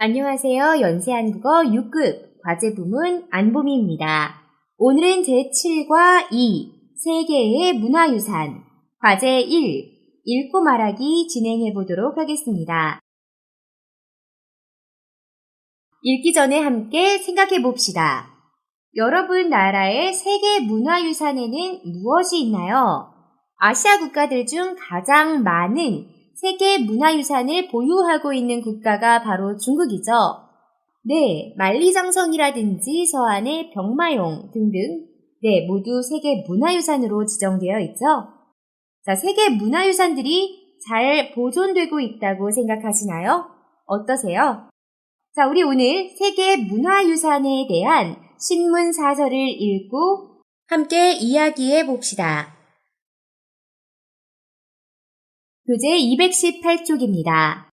안녕하세요. 연세한국어 6급 과제 부문 안보미입니다. 오늘은 제7과 2, 세계의 문화유산, 과제 1, 읽고 말하기 진행해 보도록 하겠습니다. 읽기 전에 함께 생각해 봅시다. 여러분 나라의 세계 문화유산에는 무엇이 있나요? 아시아 국가들 중 가장 많은 세계 문화유산을 보유하고 있는 국가가 바로 중국이죠. 네, 만리장성이라든지 서안의 병마용 등등 모두 세계 문화유산으로 지정되어 있죠. 자, 세계 문화유산들이 잘 보존되고 있다고 생각하시나요? 어떠세요? 자, 우리 오늘 세계 문화유산에 대한 신문 사설을 읽고 함께 이야기해 봅시다. 교재 218쪽입니다.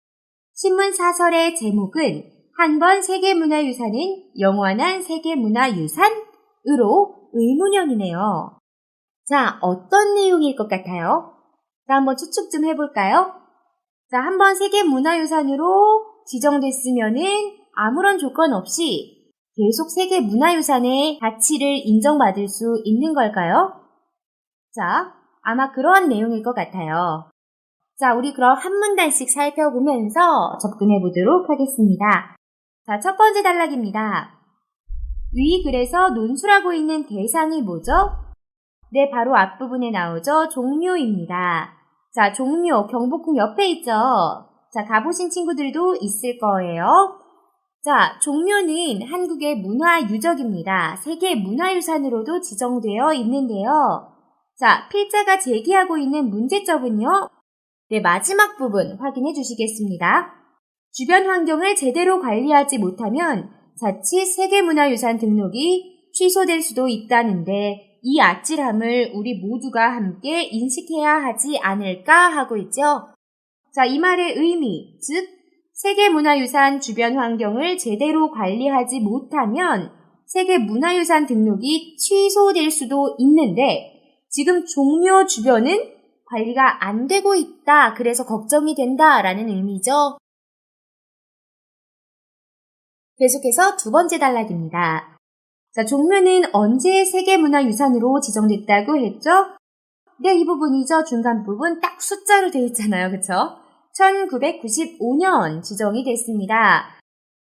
신문 사설의 제목은 한 번 세계문화유산은 영원한 세계문화유산으로 의문형이네요. 자, 어떤 내용일 것 같아요? 자, 한번 추측 좀 해볼까요? 자, 한 번 세계문화유산으로 지정됐으면은 아무런 조건 없이 계속 세계문화유산의 가치를 인정받을 수 있는 걸까요? 자, 아마 그러한 내용일 것 같아요. 자, 우리 그럼 한 문단씩 살펴보면서 접근해 보도록 하겠습니다. 자, 첫 번째 단락입니다. 위 글에서 논술하고 있는 대상이 뭐죠? 네, 바로 앞부분에 나오죠. 종묘입니다. 자, 종묘, 경복궁 옆에 있죠. 자, 가보신 친구들도 있을 거예요. 자, 종묘는 한국의 문화유적입니다. 세계 문화유산으로도 지정되어 있는데요. 자, 필자가 제기하고 있는 문제점은요. 네, 마지막 부분 확인해 주시겠습니다. 주변 환경을 제대로 관리하지 못하면 자칫 세계문화유산 등록이 취소될 수도 있다는데 이 아찔함을 우리 모두가 함께 인식해야 하지 않을까 하고 있죠. 자, 이 말의 의미, 즉 세계문화유산 주변 환경을 제대로 관리하지 못하면 세계문화유산 등록이 취소될 수도 있는데 지금 종묘 주변은 관리가 안 되고 있다. 그래서 걱정이 된다라는 의미죠. 계속해서 두 번째 단락입니다. 자, 종묘는 언제 세계문화유산으로 지정됐다고 했죠? 네, 이 부분이죠. 중간 부분 딱 숫자로 되어 있잖아요. 그쵸? 1995년 지정이 됐습니다.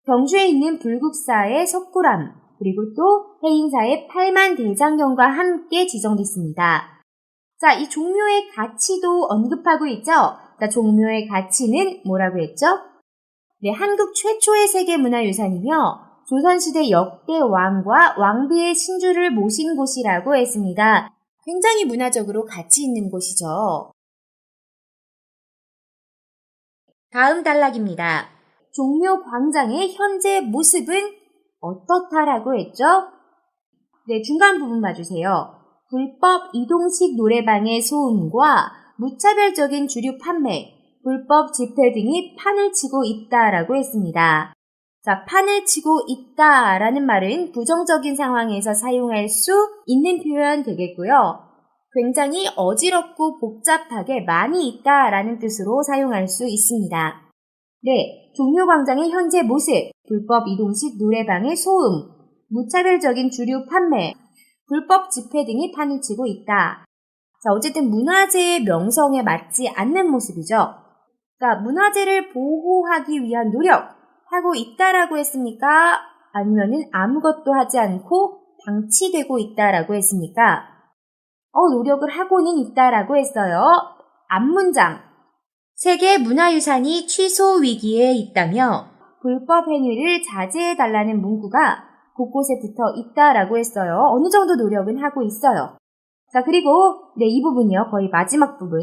경주에 있는 불국사의 석굴암, 그리고 또 해인사의 팔만대장경과 함께 지정됐습니다. 자, 이 종묘의 가치도 언급하고 있죠? 자, 종묘의 가치는 뭐라고 했죠? 네, 한국 최초의 세계문화유산이며 조선시대 역대 왕과 왕비의 신주를 모신 곳이라고 했습니다. 굉장히 문화적으로 가치 있는 곳이죠. 다음 단락입니다. 종묘 광장의 현재 모습은 어떻다라고 했죠? 네, 중간 부분 봐주세요. 불법 이동식 노래방의 소음과 무차별적인 주류 판매, 불법 집회 등이 판을 치고 있다라고 했습니다. 자, 판을 치고 있다라는 말은 부정적인 상황에서 사용할 수 있는 표현 되겠고요. 굉장히 어지럽고 복잡하게 많이 있다라는 뜻으로 사용할 수 있습니다. 네, 종묘광장의 현재 모습, 불법 이동식 노래방의 소음, 무차별적인 주류 판매, 불법 집회 등이 판을 치고 있다. 자, 어쨌든 문화재의 명성에 맞지 않는 모습이죠. 자, 문화재를 보호하기 위한 노력하고 있다라고 했습니까? 아니면은 아무것도 하지 않고 방치되고 있다라고 했습니까? 노력을 하고는 있다라고 했어요. 앞문장. 세계 문화유산이 취소 위기에 있다며 불법 행위를 자제해달라는 문구가 곳곳에 붙어 있다라고 했어요. 어느 정도 노력은 하고 있어요. 자, 그리고 이 부분이요. 거의 마지막 부분.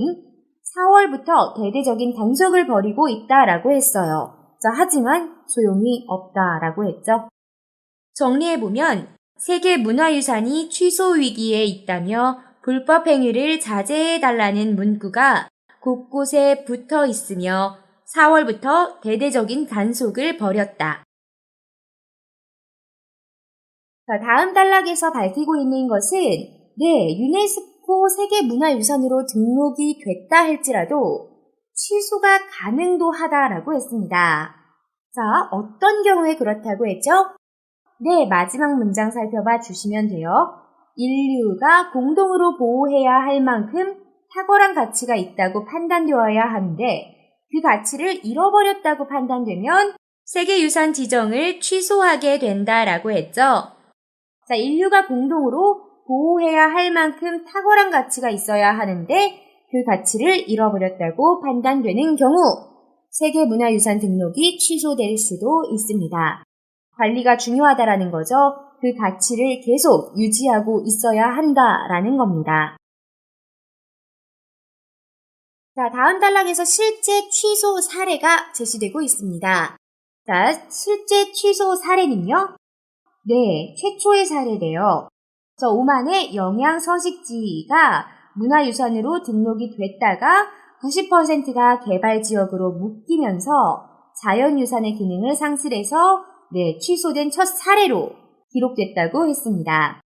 4월부터 대대적인 단속을 벌이고 있다라고 했어요. 자, 하지만 소용이 없다라고 했죠. 정리해보면 세계 문화유산이 취소 위기에 있다며 불법 행위를 자제해달라는 문구가 곳곳에 붙어 있으며 4월부터 대대적인 단속을 벌였다. 자, 다음 단락에서 밝히고 있는 것은 유네스코 세계문화유산으로 등록이 됐다 할지라도 취소가 가능도 하다라고 했습니다. 자, 어떤 경우에 그렇다고 했죠? 네, 마지막 문장 살펴봐 주시면 돼요. 인류가 공동으로 보호해야 할 만큼 탁월한 가치가 있다고 판단되어야 하는데 그 가치를 잃어버렸다고 판단되면 세계유산 지정을 취소하게 된다라고 했죠. 자, 인류가 공동으로 보호해야 할 만큼 탁월한 가치가 있어야 하는데 그 가치를 잃어버렸다고 판단되는 경우 세계문화유산 등록이 취소될 수도 있습니다. 관리가 중요하다라는 거죠. 그 가치를 계속 유지하고 있어야 한다라는 겁니다. 자, 다음 단락에서 실제 취소 사례가 제시되고 있습니다. 자, 실제 취소 사례는요? 네, 최초의 사례래요. 오만의 영양서식지가 문화유산으로 등록이 됐다가 90%가 개발지역으로 묶이면서 자연유산의 기능을 상실해서 취소된 첫 사례로 기록됐다고 했습니다.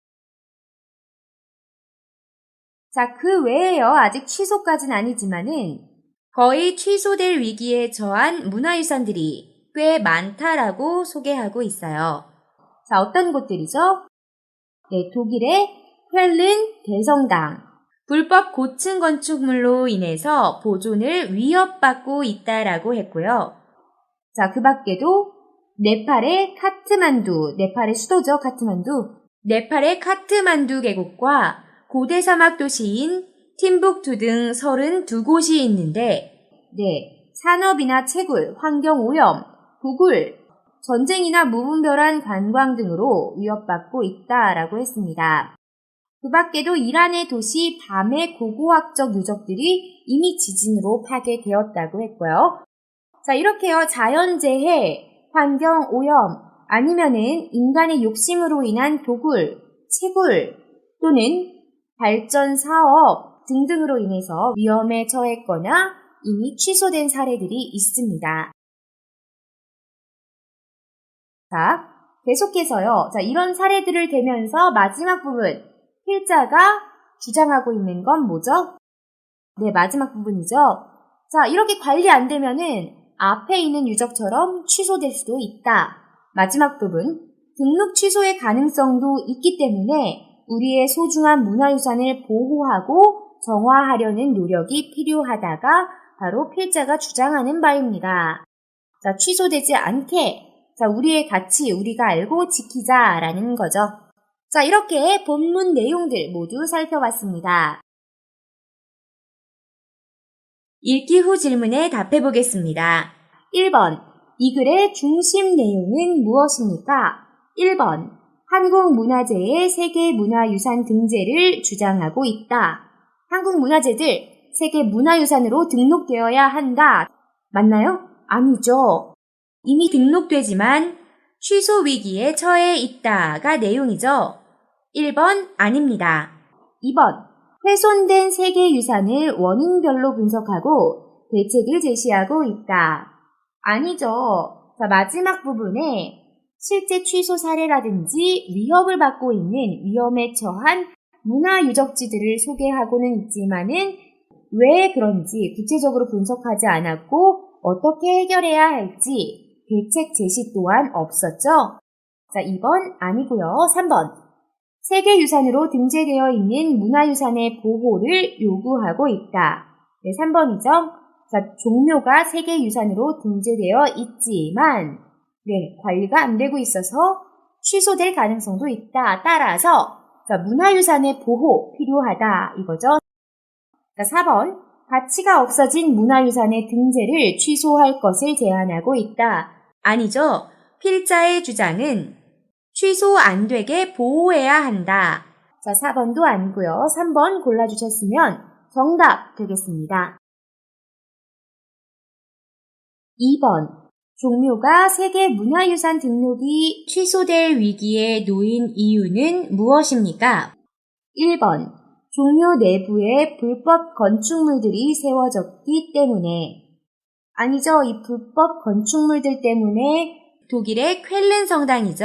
자, 그 외에요. 아직 취소까지는 아니지만은 거의 취소될 위기에 처한 문화유산들이 꽤 많다라고 소개하고 있어요. 자, 어떤 곳들이죠? 네, 독일의 쾰른 대성당. 불법 고층 건축물로 인해서 보존을 위협받고 있다라고 했고요. 자, 그 밖에도 네팔의 카트만두, 네팔의 수도죠, 카트만두. 네팔의 카트만두 계곡과 고대 사막 도시인 팀북투 등 32곳이 있는데, 산업이나 채굴, 환경 오염, 구굴, 전쟁이나 무분별한 관광 등으로 위협받고 있다라고 했습니다. 그 밖에도 이란의 도시 밤의 고고학적 유적들이 이미 지진으로 파괴되었다고 했고요. 자, 이렇게요. 자연재해, 환경 오염, 아니면은 인간의 욕심으로 인한 도굴, 채굴 또는 발전 사업 등등으로 인해서 위험에 처했거나 이미 취소된 사례들이 있습니다. 자, 계속해서요. 자, 이런 사례들을 대면서 마지막 부분, 필자가 주장하고 있는 건 뭐죠? 네, 마지막 부분이죠. 자, 이렇게 관리 안 되면은 앞에 있는 유적처럼 취소될 수도 있다. 마지막 부분, 등록 취소의 가능성도 있기 때문에 우리의 소중한 문화유산을 보호하고 정화하려는 노력이 필요하다가 바로 필자가 주장하는 바입니다. 자, 취소되지 않게 자, 우리의 가치 우리가 알고 지키자라는 거죠. 자, 이렇게 본문 내용들 모두 살펴봤습니다. 읽기 후 질문에 답해 보겠습니다. 1번, 이 글의 중심 내용은 무엇입니까? 1번, 한국문화재의 세계문화유산 등재를 주장하고 있다. 한국문화재들 세계문화유산으로 등록되어야 한다. 맞나요? 아니죠. 이미 등록되지만 취소 위기에 처해 있다가 내용이죠. 1번 아닙니다. 2번 훼손된 세계유산을 원인별로 분석하고 대책을 제시하고 있다. 아니죠. 자, 마지막 부분에 실제 취소 사례라든지 위협을 받고 있는 위험에 처한 문화유적지들을 소개하고는 있지만은 왜 그런지 구체적으로 분석하지 않았고 어떻게 해결해야 할지 대책 제시 또한 없었죠. 자, 2번 아니고요. 3번 세계유산으로 등재되어 있는 문화유산의 보호를 요구하고 있다. 네, 3번이죠. 자, 종묘가 세계유산으로 등재되어 있지만 관리가 안 되고 있어서 취소될 가능성도 있다. 따라서 자, 문화유산의 보호 필요하다 이거죠. 자, 4번 가치가 없어진 문화유산의 등재를 취소할 것을 제안하고 있다. 아니죠. 필자의 주장은 취소 안 되게 보호해야 한다. 자, 4번도 아니고요. 3번 골라주셨으면 정답 되겠습니다. 2번 종묘가 세계문화유산 등록이 취소될 위기에 놓인 이유는 무엇입니까? 1번 종묘 내부에 불법 건축물들이 세워졌기 때문에 아니죠. 이 불법 건축물들 때문에 독일의 쾰른 성당이죠.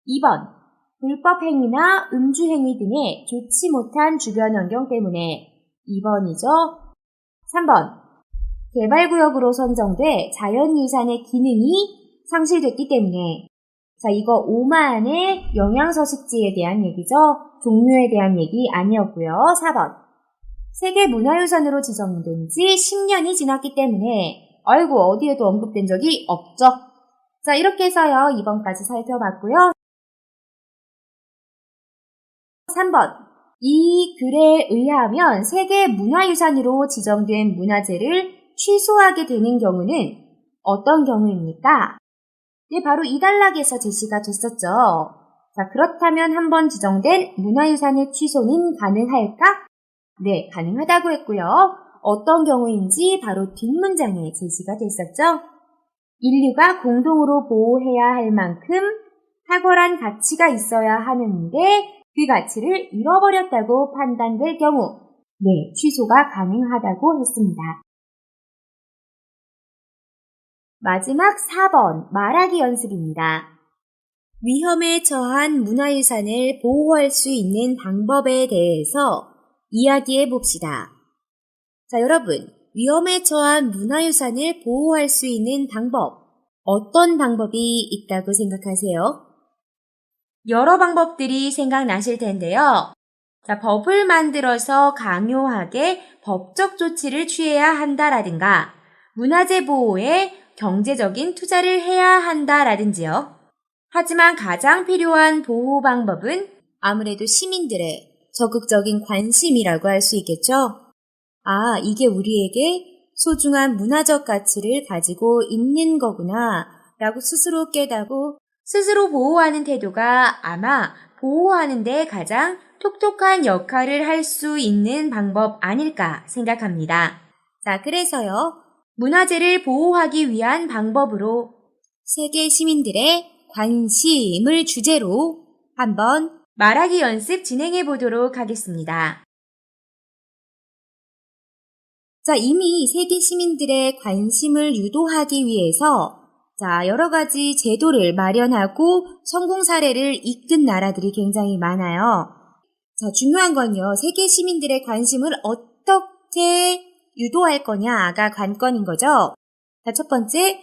2번 불법 행위나 음주 행위 등의 좋지 못한 주변 환경 때문에 2번이죠. 3번 개발구역으로 선정돼 자연유산의 기능이 상실됐기 때문에. 자, 이거 오만의 영양서식지에 대한 얘기죠. 종묘에 대한 얘기 아니었고요. 4번. 세계문화유산으로 지정된 지 10년이 지났기 때문에 아이고 어디에도 언급된 적이 없죠. 자, 이렇게 해서요. 2번까지 살펴봤고요. 3번. 이 글에 의하면 세계문화유산으로 지정된 문화재를 취소하게 되는 경우는 어떤 경우입니까? 네, 바로 이 단락에서 제시가 됐었죠. 자, 그렇다면 한번 지정된 문화유산의 취소는 가능할까? 네, 가능하다고 했고요. 어떤 경우인지 바로 뒷문장에 제시가 됐었죠. 인류가 공동으로 보호해야 할 만큼 탁월한 가치가 있어야 하는데 그 가치를 잃어버렸다고 판단될 경우, 네, 취소가 가능하다고 했습니다. 마지막 4번, 말하기 연습입니다. 위험에 처한 문화유산을 보호할 수 있는 방법에 대해서 이야기해 봅시다. 자, 여러분, 위험에 처한 문화유산을 보호할 수 있는 방법, 어떤 방법이 있다고 생각하세요? 여러 방법들이 생각나실 텐데요. 자, 법을 만들어서 강요하게 법적 조치를 취해야 한다라든가, 문화재 보호에 경제적인 투자를 해야 한다라든지요. 하지만 가장 필요한 보호 방법은 아무래도 시민들의 적극적인 관심이라고 할 수 있겠죠. 아, 이게 우리에게 소중한 문화적 가치를 가지고 있는 거구나 라고 스스로 깨닫고 스스로 보호하는 태도가 아마 보호하는 데 가장 톡톡한 역할을 할 수 있는 방법 아닐까 생각합니다. 자, 그래서요. 문화재를 보호하기 위한 방법으로 세계 시민들의 관심을 주제로 한번 말하기 연습 진행해 보도록 하겠습니다. 자, 이미 세계 시민들의 관심을 유도하기 위해서 자, 여러 가지 제도를 마련하고 성공 사례를 이끈 나라들이 굉장히 많아요. 자, 중요한 건요. 세계 시민들의 관심을 어떻게 유도할 거냐가 관건인 거죠. 자, 첫 번째,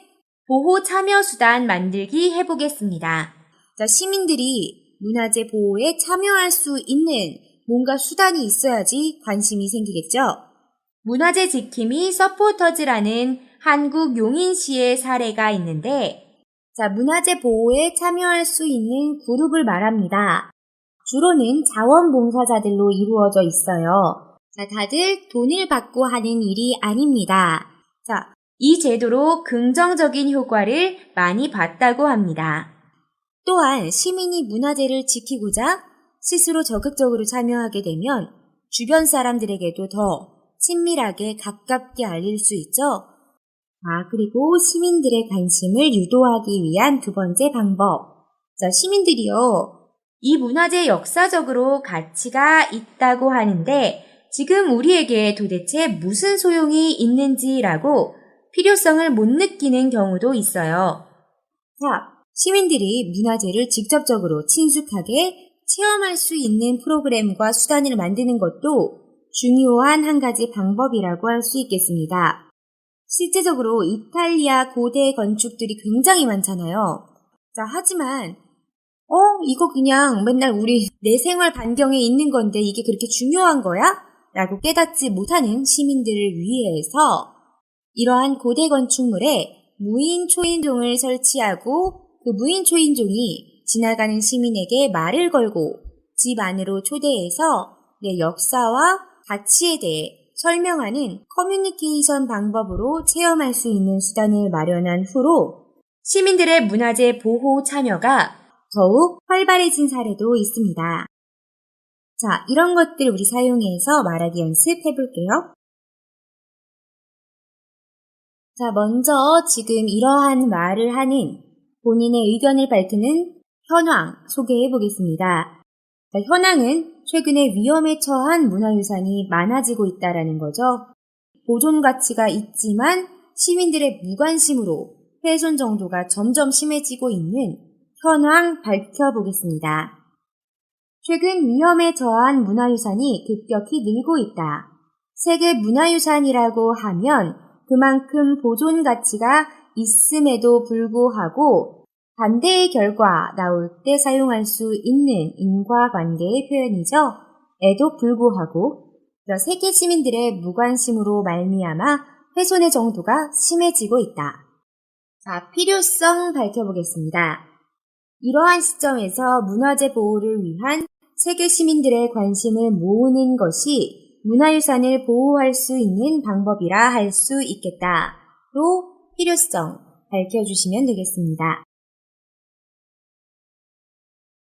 보호 참여 수단 만들기 해보겠습니다. 자, 시민들이 문화재 보호에 참여할 수 있는 뭔가 수단이 있어야지 관심이 생기겠죠. 문화재 지킴이 서포터즈라는 한국 용인시의 사례가 있는데, 자, 문화재 보호에 참여할 수 있는 그룹을 말합니다. 주로는 자원봉사자들로 이루어져 있어요. 자, 다들 돈을 받고 하는 일이 아닙니다. 자, 이 제도로 긍정적인 효과를 많이 봤다고 합니다. 또한 시민이 문화재를 지키고자 스스로 적극적으로 참여하게 되면 주변 사람들에게도 더 친밀하게 가깝게 알릴 수 있죠. 아, 그리고 시민들의 관심을 유도하기 위한 두 번째 방법. 자, 시민들이요. 이 문화재 역사적으로 가치가 있다고 하는데 지금 우리에게 도대체 무슨 소용이 있는지라고 필요성을 못 느끼는 경우도 있어요. 자, 시민들이 문화재를 직접적으로 친숙하게 체험할 수 있는 프로그램과 수단을 만드는 것도 중요한 한 가지 방법이라고 할 수 있겠습니다. 실제적으로 이탈리아 고대 건축들이 굉장히 많잖아요. 자, 하지만 이거 그냥 맨날 우리 내 생활 반경에 있는 건데 이게 그렇게 중요한 거야? 라고 깨닫지 못하는 시민들을 위해서 이러한 고대 건축물에 무인 초인종을 설치하고 그 무인 초인종이 지나가는 시민에게 말을 걸고 집 안으로 초대해서 내 역사와 가치에 대해 설명하는 커뮤니케이션 방법으로 체험할 수 있는 수단을 마련한 후로 시민들의 문화재 보호 참여가 더욱 활발해진 사례도 있습니다. 자, 이런 것들 우리 사용해서 말하기 연습해 볼게요. 자, 먼저 지금 이러한 말을 하는 본인의 의견을 밝히는 현황 소개해 보겠습니다. 자, 현황은 최근에 위험에 처한 문화유산이 많아지고 있다는 거죠. 보존 가치가 있지만 시민들의 무관심으로 훼손 정도가 점점 심해지고 있는 현황 밝혀보겠습니다. 최근 위험에 처한 문화유산이 급격히 늘고 있다. 세계 문화유산이라고 하면 그만큼 보존 가치가 있음에도 불구하고 반대의 결과 나올 때 사용할 수 있는 인과관계의 표현이죠. 에도 불구하고 세계 시민들의 무관심으로 말미암아 훼손의 정도가 심해지고 있다. 자, 필요성 밝혀보겠습니다. 이러한 시점에서 문화재 보호를 위한 세계 시민들의 관심을 모으는 것이 문화유산을 보호할 수 있는 방법이라 할 수 있겠다로 필요성 밝혀주시면 되겠습니다.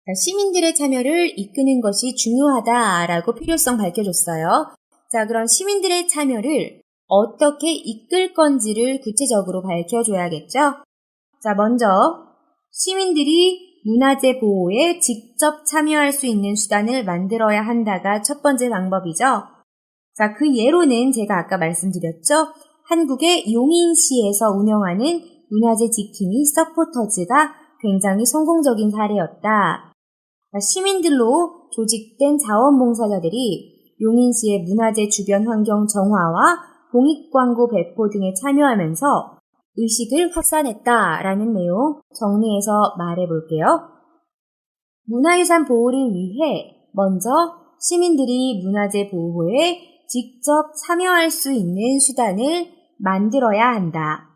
자, 시민들의 참여를 이끄는 것이 중요하다라고 필요성 밝혀줬어요. 자, 그럼 시민들의 참여를 어떻게 이끌 건지를 구체적으로 밝혀줘야겠죠? 자, 먼저 시민들이 문화재 보호에 직접 참여할 수 있는 수단을 만들어야 한다가 첫 번째 방법이죠. 자, 그 예로는 제가 아까 말씀드렸죠. 한국의 용인시에서 운영하는 문화재 지킴이 서포터즈가 굉장히 성공적인 사례였다. 자, 시민들로 조직된 자원봉사자들이 용인시의 문화재 주변 환경 정화와 공익광고 배포 등에 참여하면서 의식을 확산했다라는 내용 정리해서 말해볼게요. 문화유산 보호를 위해 먼저 시민들이 문화재 보호에 직접 참여할 수 있는 수단을 만들어야 한다.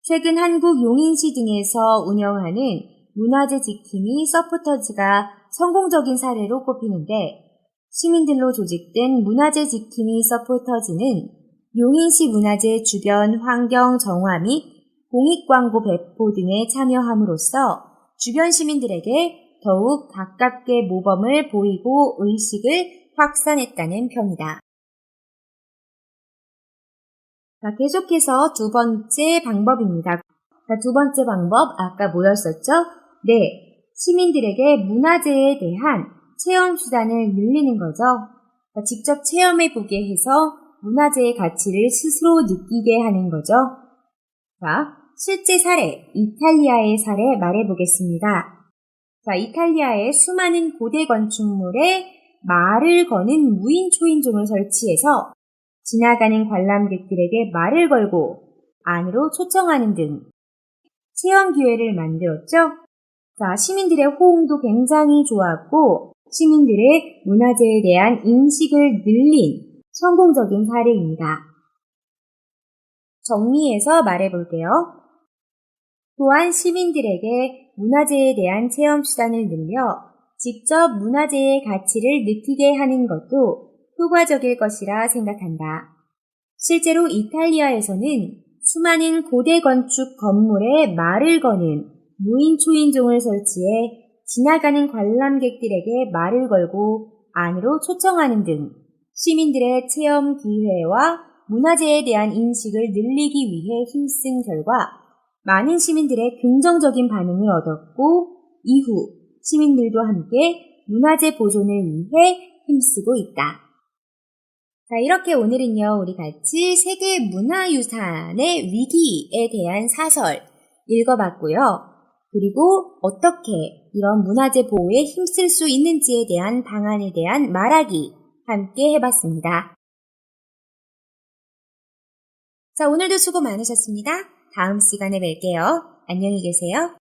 최근 한국 용인시 등에서 운영하는 문화재 지킴이 서포터즈가 성공적인 사례로 꼽히는데 시민들로 조직된 문화재 지킴이 서포터즈는 용인시 문화재 주변 환경 정화 및 공익광고 배포 등에 참여함으로써 주변 시민들에게 더욱 가깝게 모범을 보이고 의식을 확산했다는 평이다. 자, 계속해서 두 번째 방법입니다. 자, 두 번째 방법 아까 뭐였었죠? 네, 시민들에게 문화재에 대한 체험 수단을 늘리는 거죠. 자, 직접 체험해보게 해서 문화재의 가치를 스스로 느끼게 하는 거죠. 자, 실제 사례, 이탈리아의 사례 말해보겠습니다. 자, 이탈리아의 수많은 고대 건축물에 말을 거는 무인 초인종을 설치해서 지나가는 관람객들에게 말을 걸고 안으로 초청하는 등 체험 기회를 만들었죠. 자, 시민들의 호응도 굉장히 좋았고 시민들의 문화재에 대한 인식을 늘린 성공적인 사례입니다. 정리해서 말해볼게요. 또한 시민들에게 문화재에 대한 체험 수단을 늘려 직접 문화재의 가치를 느끼게 하는 것도 효과적일 것이라 생각한다. 실제로 이탈리아에서는 수많은 고대 건축 건물에 말을 거는 무인 초인종을 설치해 지나가는 관람객들에게 말을 걸고 안으로 초청하는 등 시민들의 체험 기회와 문화재에 대한 인식을 늘리기 위해 힘쓴 결과 많은 시민들의 긍정적인 반응을 얻었고 이후 시민들도 함께 문화재 보존을 위해 힘쓰고 있다. 자, 이렇게 오늘은요, 우리 같이 세계 문화유산의 위기에 대한 사설 읽어봤고요. 그리고 어떻게 이런 문화재 보호에 힘쓸 수 있는지에 대한 방안에 대한 말하기 함께 해봤습니다. 자, 오늘도 수고 많으셨습니다. 다음 시간에 뵐게요. 안녕히 계세요.